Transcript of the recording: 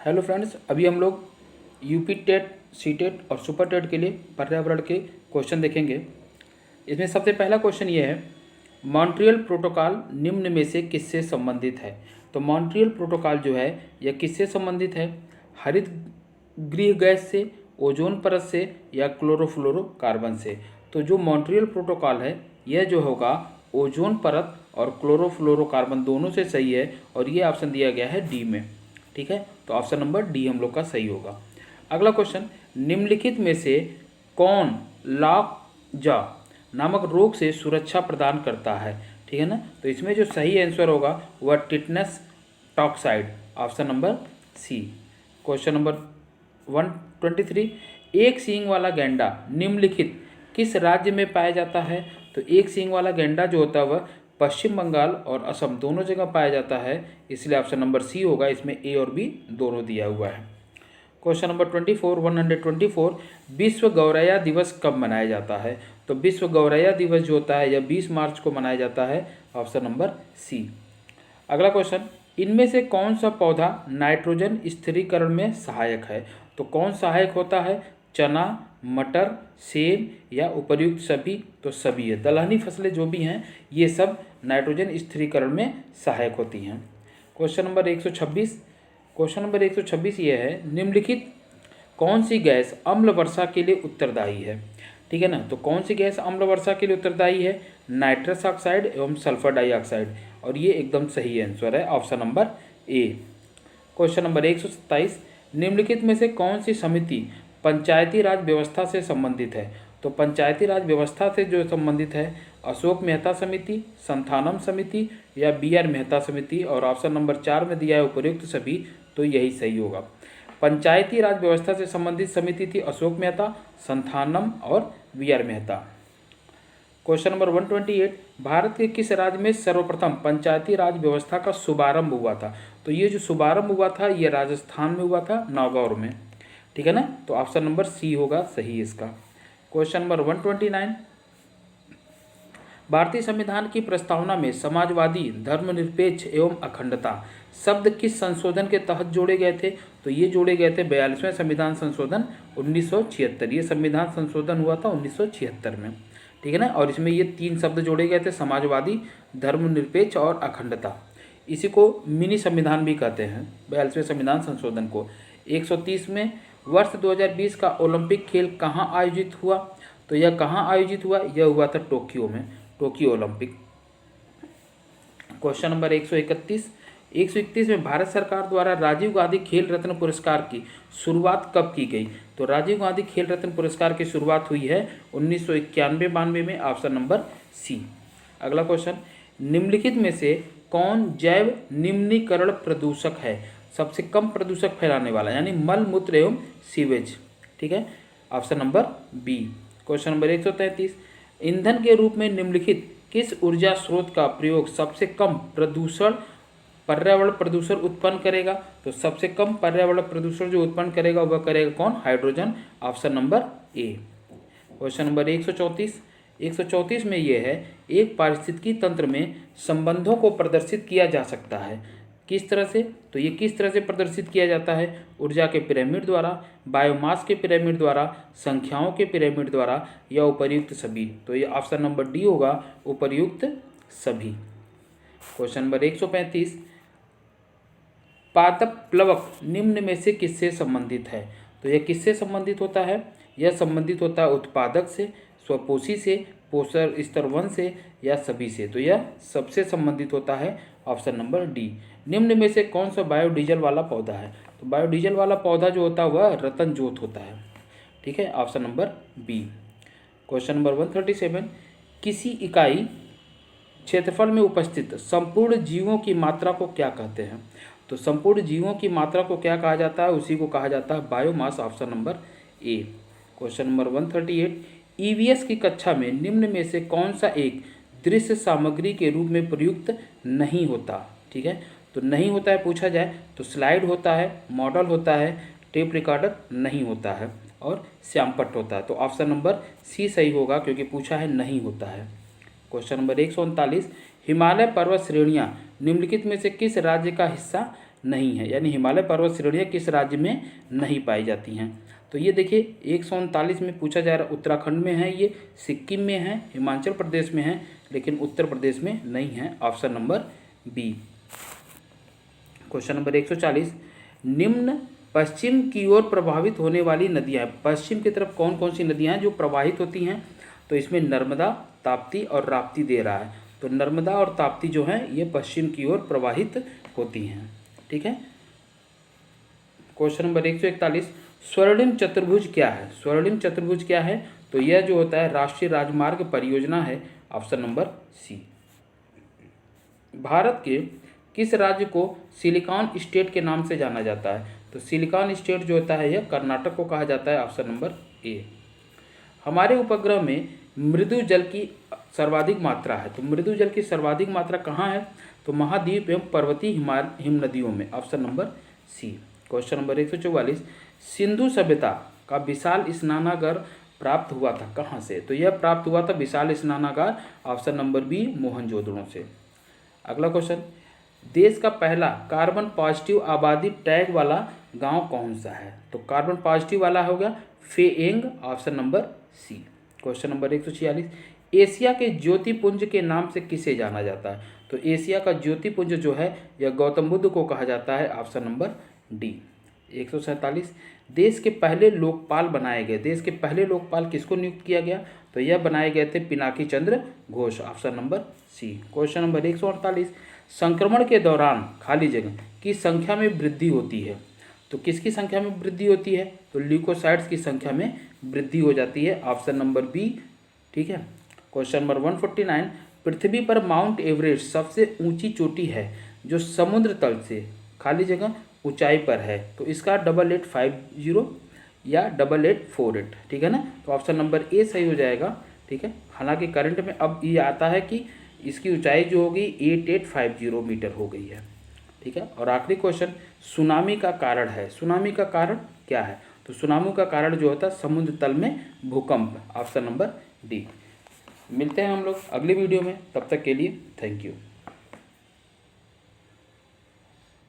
Hello friends, अभी हम लोग यूपी टेट, सी टेट और सुपर टेट के लिए पर्यावरण के क्वेश्चन देखेंगे। इसमें सबसे पहला क्वेश्चन ये है, मॉन्ट्रियल प्रोटोकॉल निम्न में से किससे संबंधित है। तो मॉन्ट्रियल प्रोटोकॉल जो है यह किससे संबंधित है? हरित गृह गैस से, ओजोन परत से या क्लोरोफ्लोरोकार्बन से। तो जो मॉन्ट्रियल प्रोटोकॉल है यह जो होगा ओजोन परत और क्लोरोफ्लोरोकार्बन दोनों से सही है, और ये ऑप्शन दिया गया है डी में। ठीक है, तो ऑप्शन नंबर डी हम लोग का सही होगा। अगला क्वेश्चन, निम्नलिखित में से कौन लॉकजा नामक रोग से सुरक्षा प्रदान करता है? ठीक है ना, तो इसमें जो सही आंसर होगा वह tetanus toxoid, option number C. Question number 123, एक सींग वाला गैंडा निम्नलिखित किस राज्य में पाया जाता है? तो एक सींग वाला गैंडा जो होता है वह पश्चिम बंगाल और असम दोनों जगह पाया जाता है, इसलिए ऑप्शन नंबर सी होगा। इसमें ए और बी दोनों दिया हुआ है। क्वेश्चन नंबर 124, विश्व गौरैया दिवस कब मनाया जाता है? तो विश्व गौरैया दिवस जो होता है यह 20 मार्च को मनाया जाता है, ऑप्शन नंबर सी। अगला क्वेश्चन, इनमें से कौन सा पौधा नाइट्रोजन स्थिरीकरण में सहायक है? तो कौन सहायक होता है? चना, मटर, सेब या उपर्युक्त सभी? तो सभी है। दलहनी फसलें जो भी हैं ये सब नाइट्रोजन स्थिरीकरण में सहायक होती हैं। क्वेश्चन नंबर 126 ये है, निम्नलिखित कौन सी गैस अम्ल वर्षा के लिए उत्तरदायी है? ठीक है ना, तो कौन सी गैस अम्ल वर्षा के लिए उत्तरदायी है? नाइट्रस ऑक्साइड एवं सल्फर डाइऑक्साइड, और ये एकदम सही आंसर है, option number A. Question number 127, निम्नलिखित में से कौन सी समिति पंचायती राज व्यवस्था से संबंधित है? तो पंचायती राज व्यवस्था से जो संबंधित है, अशोक मेहता समिति, संथानम समिति या बी आर मेहता समिति, और ऑप्शन नंबर 4 में दिया है उपर्युक्त सभी, तो यही सही होगा। पंचायती राज व्यवस्था से संबंधित समिति थी अशोक मेहता, संथानम और B R Mehta. Question number 128, Bharat के किस राज्य में सर्वप्रथम पंचायती राज व्यवस्था का शुभारंभ हुआ था? तो ये जो शुभारंभ हुआ था ये राजस्थान में हुआ था, नागौर में। ठीक है ना, तो ऑप्शन नंबर सी होगा सही इसका। क्वेश्चन नंबर 129, भारतीय संविधान की प्रस्तावना में समाजवादी, धर्मनिरपेक्ष एवं अखंडता शब्द किस संशोधन के तहत जोड़े गए थे? तो ये जोड़े गए थे 42वें संविधान संशोधन 1976। ये संविधान संशोधन हुआ था 1976 में। ठीक है ना, और इसमें ये 3 शब्द जोड़े गए थे, समाजवादी, धर्मनिरपेक्ष और अखंडता। इसी को मिनी संविधान भी कहते हैं, 42वें संविधान संशोधन को। 130 में वर्ष 2020 का ओलंपिक खेल कहाँ आयोजित हुआ? तो यह कहाँ आयोजित हुआ? यह हुआ था टोक्यो में, टोक्यो ओलंपिक। क्वेश्चन नंबर 131 में भारत सरकार द्वारा राजीव गांधी खेल रत्न पुरस्कार की शुरुआत कब की गई? तो राजीव गांधी खेल रत्न पुरस्कार की शुरुआत हुई है 1991-92 में, ऑप्शन नंबर सी। अगला क्वेश्चन, निम्नलिखित में से कौन जैव निम्नीकरण प्रदूषक है? सबसे कम प्रदूषक फैलाने वाला, यानी मल मूत्र एवं सीवेज। ठीक है, option number B. Question number 133, ईंधन के रूप में निम्नलिखित किस ऊर्जा स्रोत का प्रयोग सबसे कम पर्यावरण प्रदूषण उत्पन्न करेगा? तो सबसे कम पर्यावरण प्रदूषण जो उत्पन्न करेगा वह करेगा कौन? Hydrogen, option number A. Question number 134 में यह है, एक पारिस्थितिकी तंत्र में संबंधों को प्रदर्शित किया जा सकता है किस तरह से? तो ये किस तरह से प्रदर्शित किया जाता है? ऊर्जा के पिरामिड द्वारा, बायोमास के पिरामिड द्वारा, संख्याओं के पिरामिड द्वारा या उपर्युक्त सभी? तो ये ऑप्शन नंबर डी होगा, उपर्युक्त सभी। क्वेश्चन नंबर 135, पादप प्लवक निम्न में से किससे संबंधित है? तो यह किससे संबंधित होता है? यह संबंधित होता है उत्पादक से, स्वपोषी से, पोषण स्तर 1 से या सभी से? तो यह सबसे संबंधित होता है, ऑप्शन नंबर डी। निम्न में से कौन सा बायोडीजल वाला पौधा है? तो बायोडीजल वाला पौधा जो होता है वह रतन जोत होता है। ठीक है, option number B. Question number 137, किसी इकाई क्षेत्रफल में उपस्थित संपूर्ण जीवों की मात्रा को क्या कहते हैं? तो संपूर्ण जीवों की मात्रा को क्या कहा जाता है? उसी को कहा जाता है biomass, option number A. Question number 138, EVS की कक्षा में निम्न में से कौन सा एक दृश्य सामग्री के रूप में प्रयुक्त नहीं होता? ठीक है, तो नहीं होता है पूछा जाए तो स्लाइड होता है, मॉडल होता है, टेप रिकॉर्डर नहीं होता है, और श्यामपट्ट होता है। तो ऑप्शन नंबर सी सही होगा, क्योंकि पूछा है नहीं होता है। क्वेश्चन नंबर 139, हिमालय पर्वत श्रेणियाँ निम्नलिखित में से किस राज्य का हिस्सा नहीं है, यानी हिमालय पर्वत श्रेणियाँ किस राज्य में नहीं पाई जाती हैं। तो ये देखिए 139 में पूछा जा रहा, उत्तराखंड में है, ये सिक्किम में है, हिमाचल प्रदेश में है, लेकिन उत्तर प्रदेश में नहीं है। Option number B. Question number 140, निम्न पश्चिम की ओर प्रवाहित होने वाली नदियाँ, पश्चिम की तरफ कौन कौन सी नदियाँ हैं जो प्रवाहित होती हैं। तो इसमें नर्मदा, ताप्ती और राप्ती दे रहा है। तो नर्मदा और ताप्ती जो हैं ये पश्चिम की ओर प्रवाहित होती हैं। ठीक है। क्वेश्चन नंबर 141, स्वर्णिम चतुर्भुज क्या है। स्वर्णिम चतुर्भुज क्या है। तो यह जो होता है राष्ट्रीय राजमार्ग परियोजना है। ऑप्शन नंबर सी। भारत के किस राज्य को सिलिकॉन स्टेट के नाम से जाना जाता है। तो सिलिकॉन स्टेट जो होता है यह कर्नाटक को कहा जाता है। Option number A. हमारे उपग्रह में मृदु जल की सर्वाधिक मात्रा है। तो मृदु जल की सर्वाधिक मात्रा कहाँ है। तो महाद्वीप एवं पर्वतीय हिम नदियों में। Option number C. Question number 144, सिंधु सभ्यता का विशाल स्नानागार प्राप्त हुआ था कहाँ से। तो यह प्राप्त हुआ था विशाल स्नानागार। ऑप्शन नंबर बी, मोहनजोदड़ो से। अगला क्वेश्चन, देश का पहला कार्बन पॉजिटिव आबादी टैग वाला गांव कौन सा है। तो कार्बन पॉजिटिव वाला होगा फेएंग। Option number C. Question number 146, Asia के ज्योतिपुंज के नाम से किसे जाना जाता है। तो एशिया का ज्योतिपुंज जो है यह गौतम बुद्ध को कहा जाता है। Option number D. 147, देश के पहले लोकपाल बनाए गए। देश के पहले लोकपाल किसको नियुक्त किया गया। तो यह बनाए गए थे Pinaki Chandra Ghosh. Option number C. Question number 148, संक्रमण के दौरान खाली जगह की संख्या में वृद्धि होती है। तो किसकी संख्या में वृद्धि होती है। तो ल्यूकोसाइट्स की संख्या में वृद्धि हो जाती है। Option number B. ठीक है। क्वेश्चन नंबर 149, पृथ्वी पर माउंट एवरेस्ट सबसे ऊंची चोटी है जो समुद्र तल से खाली जगह ऊंचाई पर है। तो इसका 8850 या 8848। ठीक है ना। तो ऑप्शन नंबर ए सही हो जाएगा। ठीक है। हालांकि करंट में अब ये आता है कि इसकी ऊंचाई जो होगी 8850 मीटर हो गई है। ठीक है। और आखिरी क्वेश्चन, सुनामी का कारण है। सुनामी का कारण क्या है। तो सुनामी का कारण जो होता है समुद्र तल में भूकंप। Option number D. मिलते हैं हम लोग अगली वीडियो में, तब तक के लिए थैंक यू।